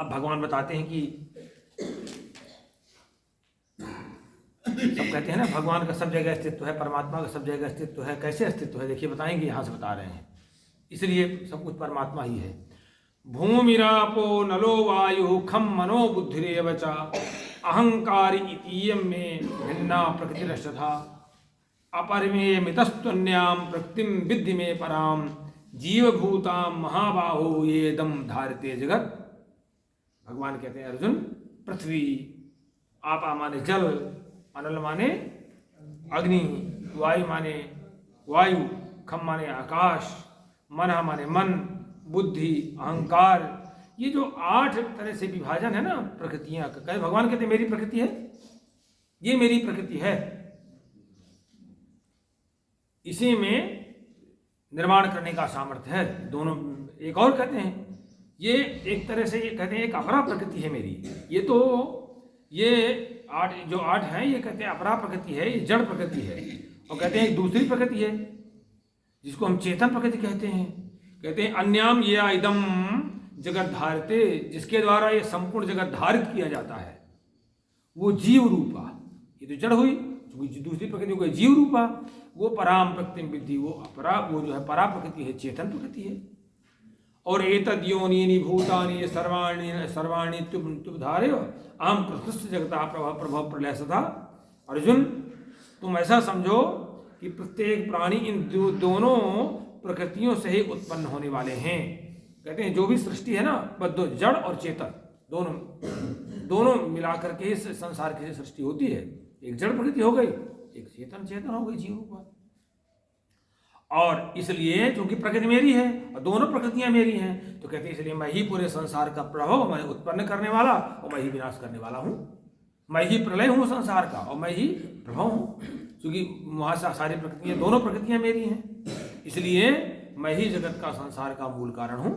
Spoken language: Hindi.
अब भगवान बताते हैं कि सब कहते हैं ना भगवान का सब जगह अस्तित्व है, परमात्मा का सब जगह अस्तित्व है। कैसे अस्तित्व है देखिए, बताएंगे, यहाँ से बता रहे हैं। इसलिए सब कुछ परमात्मा ही है। भूमिरापो नलो वायु खम मनो बुद्धिरेव च अहंकार इतीयं में भिन्ना प्रकृतिरष्टधा अपरिमेय मितस्तुन्याम प्रकृतिम विद्धि में पराम जीवभूताम महाबाहो ये दम धारते जगत। भगवान कहते हैं अर्जुन, पृथ्वी, आपा माने जल, अनल माने अग्नि, वायु माने वायु, खम माने आकाश, मन माने मन, बुद्धि, अहंकार, ये जो 8 तरह से विभाजन है ना प्रकृतियां का, कहे भगवान कहते मेरी प्रकृति है, ये मेरी प्रकृति है। इसी में निर्माण करने का सामर्थ्य है। दोनों एक और कहते हैं, ये एक तरह से ये कहते हैं एक अपरा प्रकृति है मेरी। ये तो ये 8 हैं, ये कहते हैं अपरा प्रकृति है, ये जड़ प्रकृति है। और कहते हैं एक दूसरी प्रकृति है जिसको हम चेतन प्रकृति कहते हैं। कहते हैं अन्याम ये इदम जगत धारते, जिसके द्वारा ये संपूर्ण जगत धारित किया जाता है, वो जीव रूपा। ये तो जड़ हुई, दूसरी प्रकृति हो गई जीव रूपा। वो पराम प्रकृति विद्धि, वो जो है परा प्रकृति है, चेतन प्रकृति है। और एतद् योनीनि भूतानि सर्वाणि तुबधारय अहम प्रकृष्ट जगता प्रभव प्रलय सदा। अर्जुन, तुम ऐसा समझो कि प्रत्येक प्राणी इन दोनों प्रकृतियों से ही उत्पन्न होने वाले हैं। कहते हैं जो भी सृष्टि है ना, बस जड़ और चेतन दोनों मिलाकर के इस संसार की सृष्टि होती है। एक जड़ प्रकृति हो गई, एक चेतन हो गई जीव रूपा। और इसलिए चूंकि प्रकृति मेरी है और दोनों प्रकृतियां मेरी हैं, तो कहते हैं इसलिए मैं ही पूरे संसार का प्रभाव, मैं उत्पन्न करने वाला और मैं ही विनाश करने वाला हूँ। मैं ही प्रलय हूँ संसार का और मैं ही प्रभाव हूँ, क्योंकि वहाँ से सारी प्रकृतियां, दोनों प्रकृतियां मेरी हैं। इसलिए मैं ही जगत का, संसार का मूल कारण हूँ।